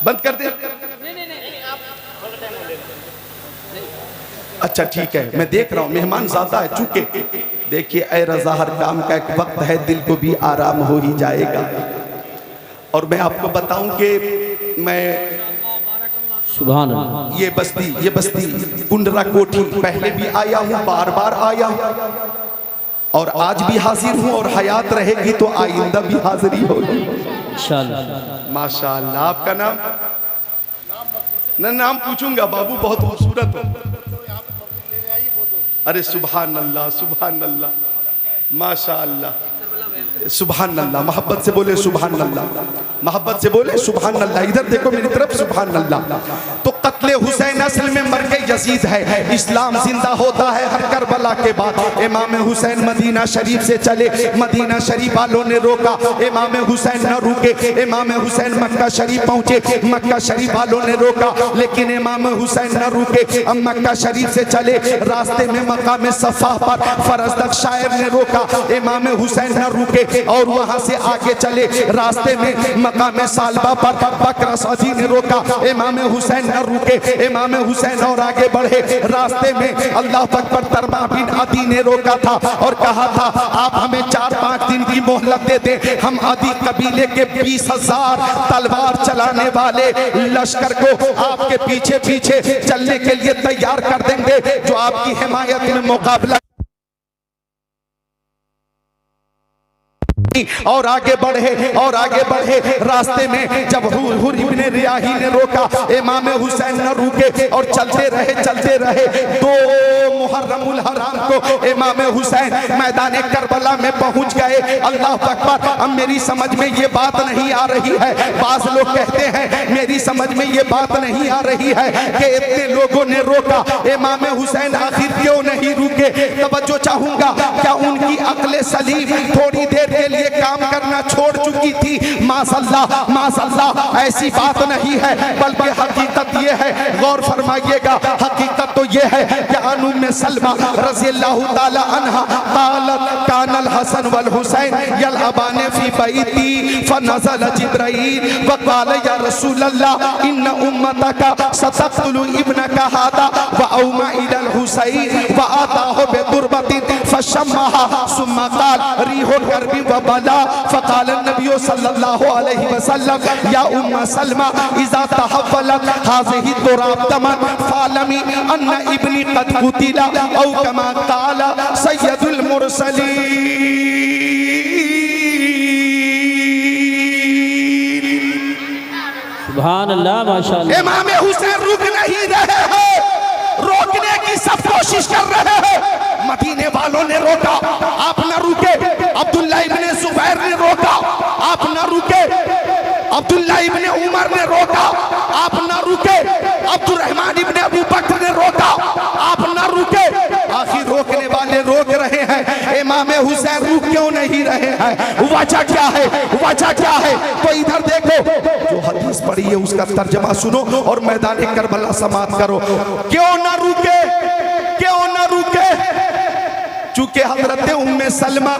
बंद कर दे। अच्छा ठीक है, मैं देख रहा हूँ मेहमान ज्यादा है चूंकि। देखिए ऐ रज़ा, हर काम का एक वक्त है, दिल को भी आराम हो ही जाएगा। और मैं आपको बताऊं कि मैं सुभान अल्लाह। ये बस्ती कुंडरा कोठी पहले भी आया हूँ, बार बार आया हूँ, और आज भी हाजिर हूँ, और हयात रहेगी तो आइंदा भी हाजिरी होगी इंशाअल्लाह। माशाअल्लाह। आपका नाम? नाम पूछूंगा बाबू, बहुत खूबसूरत हो। अरे सुभान अल्लाह सुभान अल्लाह माशाअल्लाह सुभान अल्लाह। मोहब्बत से बोले सुभान अल्लाह, मोहब्बत से बोले सुभान अल्लाह। इधर देखो मेरी तरफ, सुभान अल्लाह। तो कत्ले हुसैन असल में मरके यजीद है, इस्लाम जिंदा होता है हर करबला के बाद। इमाम हुसैन मदीना शरीफ से चले, मदीना शरीफ वालों ने रोका, इमाम हुसैन न रुके। इमाम हुसैन मक्का शरीफ पहुंचे, मक्का शरीफ वालों ने रोका, लेकिन इमाम हुसैन न रुके। अब मक्का शरीफ से चले, रास्ते में मकाम सफा पर फरजदक शायर ने रोका, इमाम हुसैन न रुके। और वहां से आगे चले। रास्ते में मकाम सालबा पर बकरा साजी ने रोका, इमाम हुसैन न रुके। इमाम हुसैन और आगे बढ़े। रास्ते में अल्लाह अकबर तरमा बिन अदी ने रोका था और कहा था आप हमें 4-5 दिन की मोहलत दे दें, हम अदी कबीले के 20,000 तलवार चलाने वाले लश्कर को आपके पीछे पीछे चलने के लिए तैयार कर देंगे, जो आपकी हिमायत में मुकाबला। और आगे बढ़े और आगे बढ़े। रास्ते में जब हुर इब्ने रियाही ने रोका, इमाम हुसैन न रुके और चलते रहे। 2 मुहर्रमुल हराम को इमाम हुसैन मैदान करबला में पहुंच गए। अल्लाह अकबर। अब मेरी समझ में ये बात नहीं आ रही है, बास लोग कहते हैं मेरी समझ में ये बात नहीं आ रही है कि इतने लोगों ने रोका, इमाम हुसैन आखिर क्यों नहीं रुके। तवज्जो चाहूंगा, क्या उनकी अक्ल सलीम थोड़ी देर के लिए काम करना छोड़ चुकी थी? माशअल्लाह माशअल्लाह, ऐसी बात नहीं है, बल्कि हकीकत ये है, गौर फरमाइएगा, हकीकत तो ये है कि उम्मे सलमा रज़ियल्लाहु ताला अन्हा क़ालत कानल हसन वल हुसैन यलअबाने फी बैती फनज़ल जिब्राईल व क़ाल या रसूल अल्लाह इन्न उम्मतका सतक़तुलु इब्नका हादा व औमा इलल हुसैन व आताहु बिदुरबतिन फशम्महा सुम्मा क़ाल रिहुल गर्बी व बला फ़क़ाल नबी सल्लल्लाहु अलैहि वसल्लम या उम्मा सलमा इज़ा तहव्वलत हाज़िही तुराब दमन फ़ालमी अन्ना इब्नी क़द कुतिला औ कमा क़ाला सय्यदुल मुरसलीन। सुभान अल्लाह, माशाअल्लाह। इमाम हुसैन रुक नहीं रहे हैं, रोकने की सब कोशिश कर रहे हैं। मदीने वालों ने रोका, आप न रुके। अब्दुल्ला इब्ने जुबैर ने रोका, आप न रुके। अब्दुल्ला इब्ने उमर ने रोका, आप न रुके। अब्दुर्रहमान इब्ने अबू बकर ने रोका, आप न रुके। आखिर रोकने वाले रोक रहे हैं, इमाम हुसैन रुक क्यों नहीं रहे हैं? वजह क्या है? वजह क्या है? तो इधर देखो, जो हदीस पढ़ी है उसका तर्जमा सुनो और मैदान करबला समाप्त करो। क्यों ना रुके? क्यों ना रुके? चूंकि हजरत उम्मे सलमा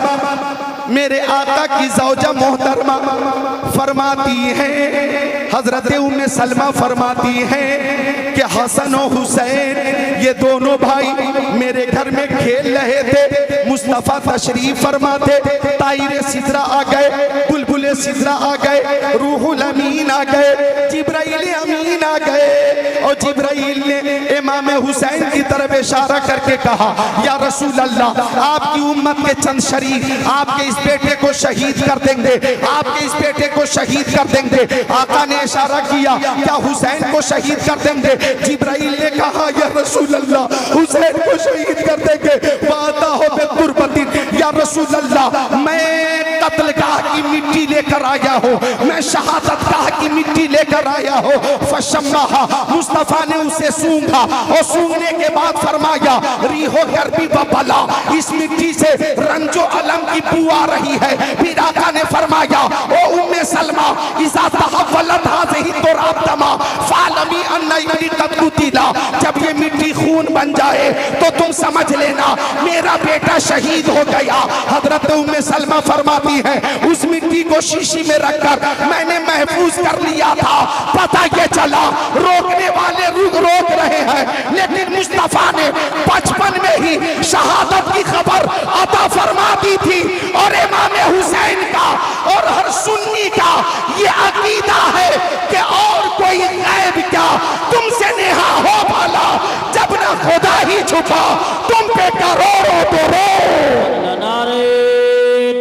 मेरे आका की ज़ौजा मोहतरमा फरमाती हैं, हजरत उम्मे सलमा फरमाती हैं कि हसन और हुसैन ये दोनों भाई मेरे घर में खेल रहे थे। मुस्तफ़ा तशरीफ फरमाते, ताइरे सिदरा आ गए, बुलबुले सिदरा आ गए, रूहुल अमीन आ गए, जिब्राइल अमीन आ गए। और जिब्राइल ने इमाम हुसैन की तरफ इशारा करके कहा, या रसूल अल्लाह, आपकी उम्मत के चंद शरीफ आपके इस बेटे को शहीद कर देंगे, आपके इस बेटे को शहीद कर देंगे। आका ने इशारा किया, क्या हुसैन को शहीद कर देंगे? जिब्राइल ने कहा, या रसूल अल्लाह, हुसैन को शहीद कर देंगे। वादा हो बेकुर्बतिन, या रसूल अल्लाह, मैं कत्लगाह की मिट्टी लेकर आया हूँ, मैं शहादतगाह की मिट्टी लेकर आया हूँ। फशम्माहा, मुस्तफा ने उसे सूंघा और सूंघने के बाद फरमाया, रिहो गर्बी व बला, इस मिट्टी से रंजो अलम की बू आ रही है। फिर आका ने फरमाया, ओ उम्मे सलमा, इज़ा तहव्वलत हाज़िही तुराब दमा फ़ालमी अन्ना इब्नी क़द कुतिला, जब ये मिट्टी खून बन जाए तो तुम समझ लेना मेरा बेटा शहीद हो गया। हजरत उम्मे सलमा फरमाती है, उस मिट्टी को शीशी में रखकर मैंने महफूज कर लिया था। पता ये चला रोकने वाले रोक रहे हैं, लेकिन मुस्तफा ने बचपन में ही शहादत की खबर अता फरमा दी थी। और इमाम हुसैन का और हर सुन्नी का ये अकीदा है कि और कोई गैब क्या तुमसे नेहा हो भला, जब ना खुदा ही छुपा तुम पे करोड़ों करोड़। नारे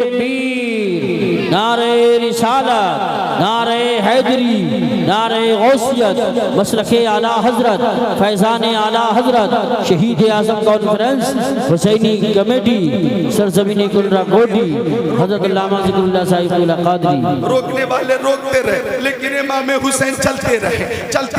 तकबीर, नारे रिसालत, नारे हैदरी, नारे गौसियत, मसलके आला हजरत, फैजान आला हजरत, शहीद आज़म कॉन्फ्रेंस, हुसैनी कमेटी, सरजमीन कुलरा गोडी, हजरत अल्लामा ज़िक्रुल्लाह साहिब क़ादरी। रोकने वाले रोकते रहे, लेकिन इमाम हुसैन चलते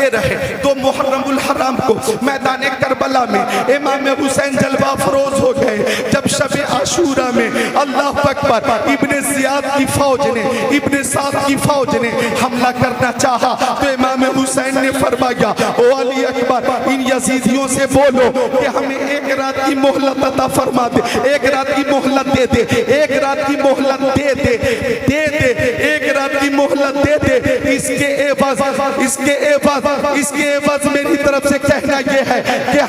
रहे। तो मुहर्रमुल हराम को मैदान करबला में इमाम हुसैन जलवा फरोज हो गए। जब शब आशूरा में अल्लाह अकबर, इब्ने ज़ियाद की फौज ने, इब्ने साद की फौज ने हमला मना करना चाहा तो इमाम हुसैन ने फरमाया, ओ अली अकबर, इन यजीदियों से बोलो कि हमें एक रात की मोहलत अता फरमा दे, एक रात की मोहलत दे दे, एक रात की मोहलत दे दे, दे दे, एक रात की मोहलत दे दे। इसके एवज मेरी तरफ से कहना यह है कि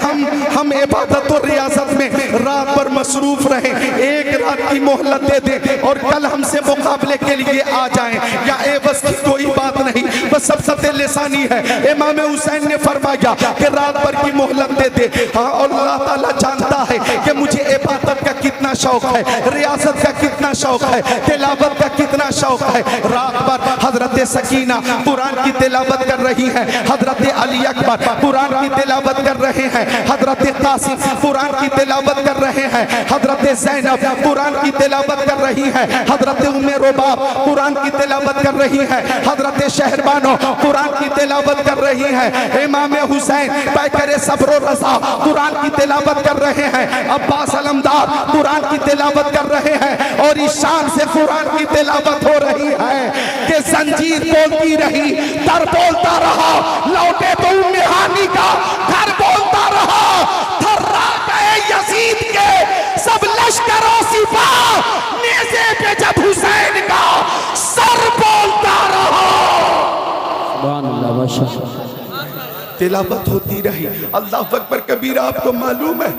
हम इबादत और रियासत में रात भर मसरूफ रहें, एक रात की मोहलत दे दे और कल हमसे मुकाबले के लिए आ जाएं, या एवज की कोई बात नहीं, बस सब लिसानी है। इमाम हुसैन ने फरमाया कि रात भर की मोहलत दे दे। हाँ, और अल्लाह ताला जानता है कि मुझे इबादत का कितना शौक है, रियासत का कितना शौक है, तिलावत का कितना शौक है। रात भर हजरत सकीना कुरान की तिलावत कर रही है, हजरत अली अकबर कुरान की तिलावत कर रहे हैं, हजरत कासिम कुरान की तिलावत कर रहे हैं, हजरत ज़ैनब कुरान की तिलावत कर रही है, हजरत उम्मे रुबाब कुरान की तिलावत कर रही है, हजरत शहरबानो कुरान की तिलावत कर रही है, इमाम हुसैन पैकरे सब्र रज़ा कुरान की तिलावत कर रहे हैं, अब्बास अलमदार कुरान की तिलावत कर रहे हैं, और इस शान से कुरान की तिलावत हो रही है कि जंजीर बोलती रही, दर बोलता रहा, लौटे तो उम्मे हानी का घर बोलता रहा, थर्रा गए यजीद के सब लश्करों सिपाह, नेज़े पे जब हुसैन का सर बोलता रहा। सुभान अल्लाह व शक्र। तिलावत होती रही। अल्लाह अकबर कबीर। आपको मालूम है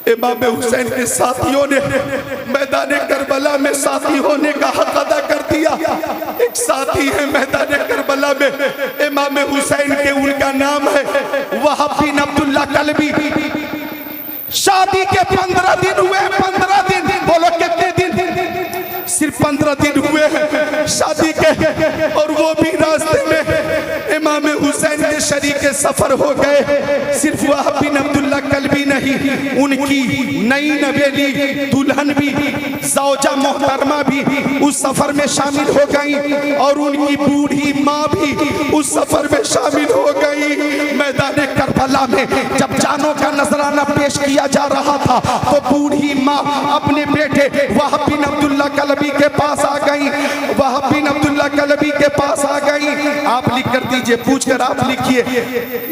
इमाम हुसैन के साथियों ने मैदान करबला में साथी होने का हक अदा कर दिया। एक साथी है मैदान करबला में इमाम हुसैन के, उनका नाम है वहाब बिन अब्दुल्ला कलबी। शादी के 15 दिन हुए, 15 दिन, बोलो कितने दिन? सिर्फ 15 दिन हुए हैं शादी के, और वो भी रास्ते में इमाम हुसैन के शरीक सफर हो गए। सिर्फ वहाब बिन अब्दुल्ला कलबी नहीं, उनकी नई नवेली दुल्हन भी, ज़ौजा मोहतरमा भी उस सफर में शामिल हो गई, और उनकी बूढ़ी माँ भी उस सफर में शामिल हो गई। मैदान करबला में जब जानों का नजराना पेश किया जा रहा था तो बूढ़ी माँ अपने बेटे वहाब बिन अब्दुल्ला कलबी के पास आ गई, वहाब बिन अब्दुल्ला कलबी के पास आ गई। आप लिख कर दीजिए, पूछ कर आप लिखिए,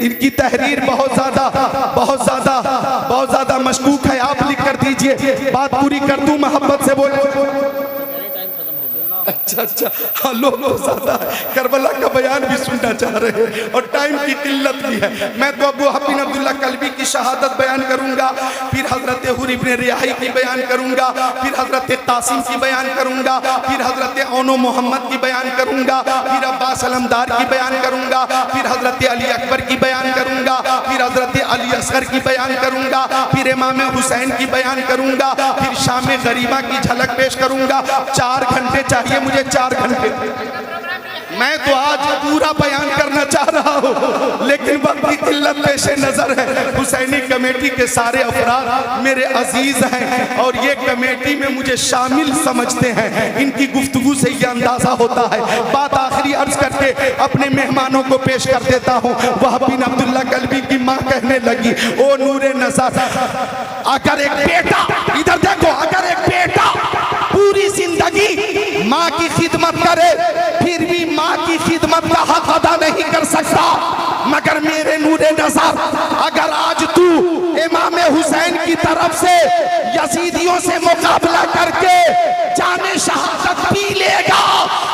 इनकी तहरीर बहुत ज्यादा मशकूक है। आप लिख कर दीजिए, बात पूरी कर दूं, मोहब्बत से बोले। अच्छा, हाँ, लोग ज्यादा करबला का बयान भी सुनना चाह रहे हैं और टाइम की किल्लत भी है। मैं तो अबू वहाब बिन अब्दुल्ला कलबी की शहादत बयान करूंगा, फिर हजरत हुर इब्ने रियाही की बयान करूंगा, फिर हजरत कासिम की बयान करूंगा, फिर हजरत औनो मोहम्मद की बयान करूंगा, फिर अब्बास अलमदार की बयान करूंगा, फिर हजरत अली अकबर की बयान करूंगा, फिर हजरत अली असगर की बयान करूंगा, फिर इमाम हुसैन की बयान करूंगा, फिर शाम गरीबा की झलक पेश करूंगा। 4 घंटे चाहिए मुझे, 4 घंटे। मैं तो आज पूरा बयान करना चाह रहा हूँ, लेकिन वक्त की किल्लत पेश नजर है। हुसैनी कमेटी के सारे अफराद मेरे अजीज हैं और ये कमेटी में मुझे शामिल समझते हैं। इनकी गुफ्तगू से ये अंदाजा होता है। बात आखिरी अर्ज करके अपने मेहमानों को पेश कर देता हूँ। वहाब बिन अब्दुल्ला कलबी की माँ कहने लगी, ओ नूरे नज़र, अगर एक बेटा, इधर देखो, अगर एक बेटा पूरी जिंदगी माँ की खिदमत करे फिर भी माँ की खिदमत का हक अदा नहीं कर सकता, मगर मेरे नूरे नज़र, अगर आज तू इमाम हुसैन की तरफ से यजीदियों से मुकाबला करके जाने शहादत पी लेगा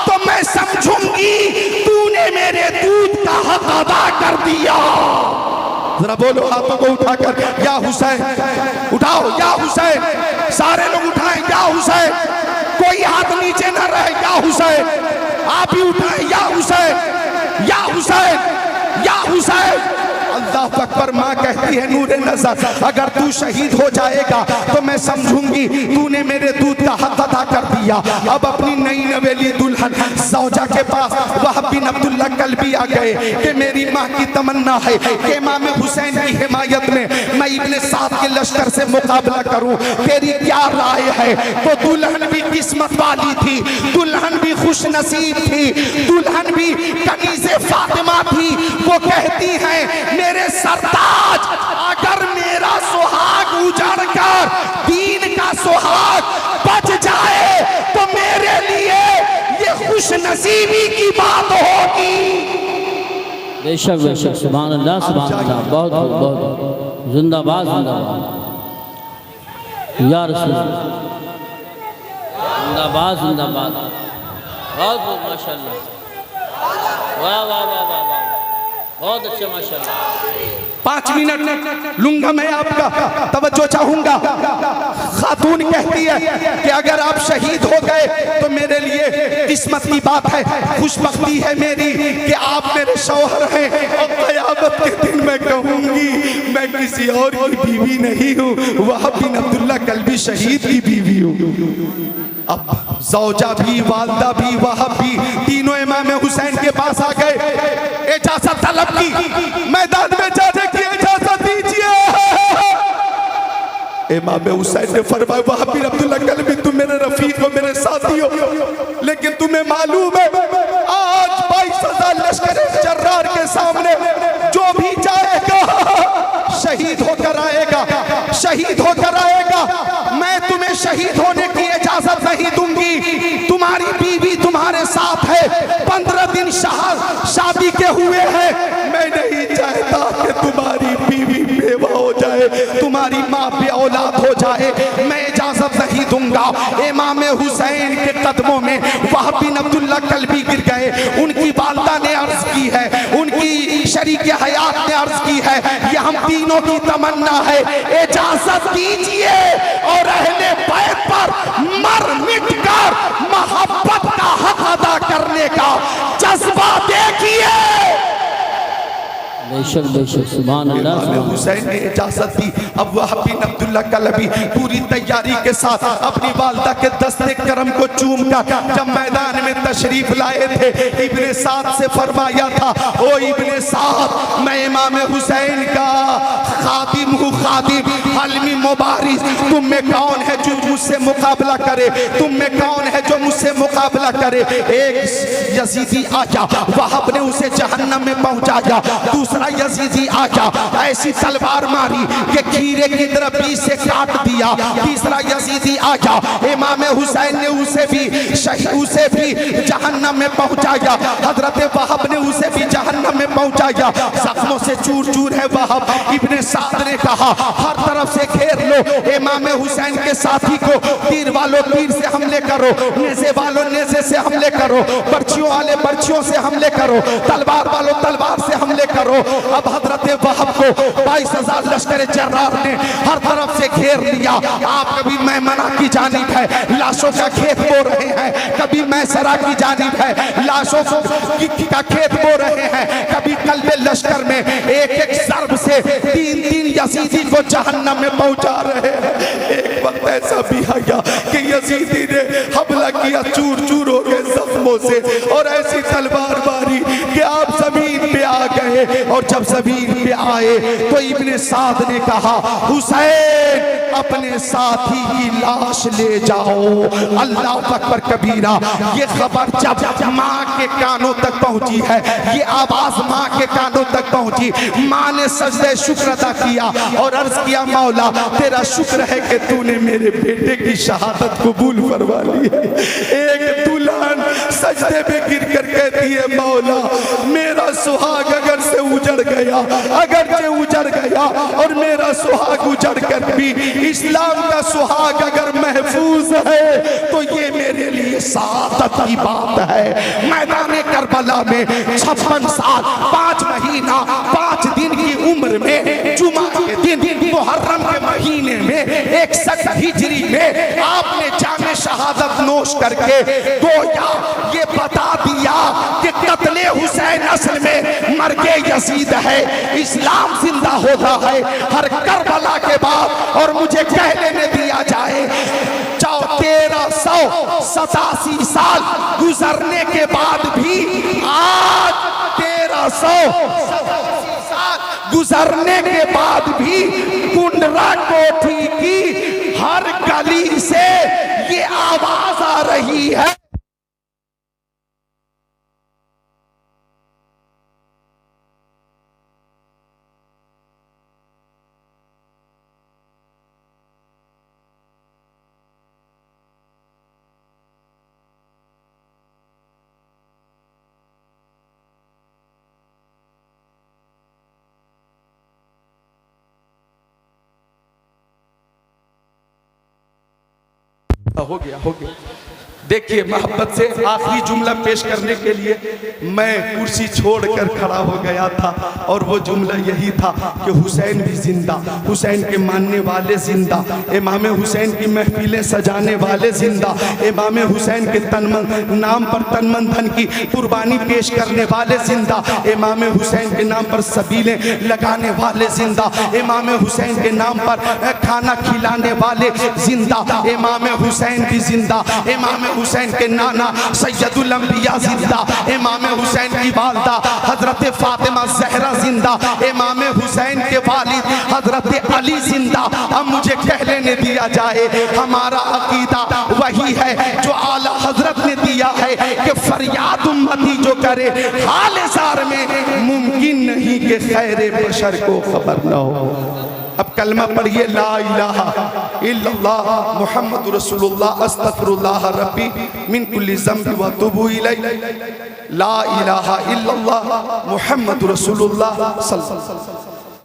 तो मैं समझूंगी तूने मेरे दूध का हक अदा कर दिया। जरा बोलो हाथों को उठाकर, या हुसैन, उठाओ, या हुसैन, सारे लोग उठाएं, या हुसैन, कोई हाथ नीचे न रहे, या हुसैन, आप ही उठाएं, या हुसैन, या हुसैन, या हुसैन। अल्लाह अकबर। माँ कहती है, नूरे नज़र, अगर तू शहीद हो जाएगा तो मैं समझूंगी तूने मेरे दूध का हक अदा कर दिया। अब अपनी नई नवेली दुल्हन ज़ौजा के पास वहाब बिन अब्दुल्ला कलबी आ गए कि मेरी माँ की तमन्ना है कि इमाम हुसैन की हिमायत में मैं इब्ने साद के लश्कर से मुकाबला करूं, तेरी क्या राय है? तो दुल्हन भी किस्मत वाली थी, दुल्हन भी खुश नसीब थी, दुल्हन भी कनीज़े फातिमा थी। वो कहती है, मेरे सरताज, अगर मेरा सुहाग उजड़ कर दीन का सुहाग बच जाए तो मेरे लिए ये खुश नसीबी की बात होगी। बेशक बेशक, सुभान अल्लाह सुभान अल्लाह, बहुत बहुत जिंदाबाद जिंदाबाद या रसूल, जिंदाबाद जिंदाबाद, बहुत बहुत माशाल्लाह, वाह वाह वाह वाह वाह, बहुत अच्छा माशाल्लाह। 5 मिनट लूंगा मैं आपका, तवज्जो चाहूंगा। खातून कहती है कि अगर आप शहीद हो गए तो मेरे लिए किस्मत की बात है, खुशबख्ती है मेरी कि आप मेरे शौहर हैं, और क़यामत के दिन मैं कहूंगी मैं किसी और की बीवी नहीं हूँ, वहाब बिन अब्दुल्ला कल्बी शहीद की बीवी हूँ। अब ज़ौजा भी, वालदा भी, वहाब भी, तीनों इमाम हुसैन के पास आ गए, इजाजत तलब की, मैदान में जाने की इजाजत दीजिए। इमाम हुसैन ने फरमाया, वहाब बिन अब्दुल्ला कल्बी तुम मेरे रफीक हो, मेरे साथी हो, लेकिन तुम्हें मालूम है आज 22,000 लश्कर जर्रार के सामने जो भी जाएगा शहीद होकर आएगा, शहीद होकर आएगा। मैं तुम्हें शहीद होने की इजाजत नहीं दूंगी। तुम्हारी बीवी तुम्हारे साथ है, 15 दिन शादी के हुए हैं। मैं नहीं चाहता कि तुम्हारी बीवी बेवा हो जाए, तुम्हारी माँ बे औलाद हो जाए, मैं इजाजत नहीं दूंगा। इमाम हुसैन के कदमों में वहाब बिन अब्दुल्ला कल्बी गिर गए। उनकी वालदा ने अर्ज की है, उनकी शरीक हयात ने अर्ज की है, ये हम तीनों की तमन्ना है, इजाजत दीजिए और अहले बैत पर मर मिट कर मोहब्बत का हक अदा करने का जज्बा देखिए। बेशक बेशक, सुभान अल्लाह सुभान अल्लाह। हुसैन ने इजाजत दी। अब वहाब बिन अब्दुल्ला कल्बी पूरी तैयारी के साथ अपनी वालदा के दस्ते करम को चूम कर जब मैदान में तशरीफ लाए थे, इब्ने साद से फरमाया था, ओ इब्ने साद, मैं इमाम हुसैन का खादिम हूँ, खादिम। हलमी मुबारिज, तुम में कौन है जो मुझसे मुकाबला करे, तुम में कौन है जो मुझसे मुकाबला करे। एक यजीदी आया, वहाब ने उसे जहन्नम में पहुंचाया। दूसरा यजीदी आया, ऐसी तलवार मारी कि खीरे की तरह बीच से काट दिया। तीसरा यजीदी आया, इमाम हुसैन ने उसे भी जहन्नम में पहुंचाया। हजरत वहाब ने उसे भी जहन्नम में पहुंचाया। जख्मों से चूर चूर है वहाब। इब्ने साद ने कहा, हर तरफ से घेर लो इमाम हुसैन के साथी को, तीर वालों तीर से हमले करो, नेज़े वालों नेज़े से हमले करो, बर्छियों वाले बर्छियों से हमले करो, तलवार वालों तलवार से हमले करो। अब हजरत वहाब को 22,000 लश्कर जर्रार ने हर तरफ से घेर लिया। आप कभी मैमना की जानिब है, लाशों का खेत बो रहे हैं, कभी मैसरा की जानिब है, लाशों का खेत बो रहे हैं, कभी कल्बे लश्कर में एक एक ज़र्ब से 3-3 यजीदी को जहन्नम में पहुंचा रहे हैं। एक वक्त ऐसा भी आया कि यजीदी ने हमला किया, चूर चूर हो गए जख्मों से, और ऐसी तलवार मारी कि आप जमीन पे आ गए। और जब जमीन पे आए तो इब्ने साद ने कहा, हुसैन अपने साथी की लाश ले जाओ। अल्लाह अकबर कबीरा। ये खबर जब माँ के कानों तक पहुंची है, ये आवाज माँ के कानों तक पहुंची, माँ ने सजदे शुक्र अदा किया और अर्ज किया, मौला तेरा शुक्र है कि तूने मेरे बेटे की शहादत कबूल फरमा ली है। एक दुल्हन सजदे में गिर कर कहती है, मौला मेरा सुहाग अगर से उजड़ गया, अगर से उजड़ गया और मेरा सुहाग उजड़ कर भी इस्लाम का सुहाग अगर महफूज है तो ये मेरे लिए सादत की बात है। मैदान करबला में 56 साल 5 महीना 5 दिन की उम्र में जुमा के दिन मुहर्रम के महीने में 61 हिजरी में आपने जामे शहादत नोश करके गोया ये बता दिया कि कत्ले हुसैन असल में मर्गे यजीद है, इस्लाम जिंदा होता है हर करबला के बाद। और मुझे कह लेने दिया जाए, 1387 साल गुजरने के बाद भी, आज 1387 साल गुजरने के बाद भी कुंडरा कोठी की हर गली से ये आवाज आ रही है। हो गया हो गया। देखिए मोहब्बत से आखिरी जुमला पेश करने के लिए मैं कुर्सी छोड़कर खड़ा हो गया था और वो जुमला यही था कि हुसैन भी जिंदा, हुसैन के मानने वाले जिंदा, इमाम हुसैन की महफिलें सजाने वाले जिंदा, इमाम हुसैन के नाम पर तन मन धन की कुर्बानी पेश करने वाले जिंदा, इमाम हुसैन के नाम पर सबीलें लगाने वाले जिंदा, इमाम हुसैन के नाम पर खाना खिलाने वाले जिंदा, इमाम हुसैन भी जिंदा, इमाम हुसैन के नाना सैयदुल अंबिया जिंदा, इमाम हुसैन की वालिदा हजरत फातिमा ज़हरा जिंदा, इमाम हुसैन के वालिद हजरत अली जिंदा। अब मुझे कह लेने दिया जाए, हमारा अकीदा वही है जो आला हजरत ने दिया है कि फरियाद उम्मती जो करे हाल ज़ार में मुमकिन नहीं कि खैर बशर को खबर न हो। अब कलमा पढ़िए, ला इलाहा इल्लल्लाह मुहम्मदुर रसूलुल्लाह अस्तगफिरुल्लाह रब्बी मिन कुल्ली ज़ंबि व अतूबु इलैह। ला इलाहा इल्लल्लाह मुहम्मदुर रसूलुल्लाह सल्लल्लाहु अलैहि वसल्लम।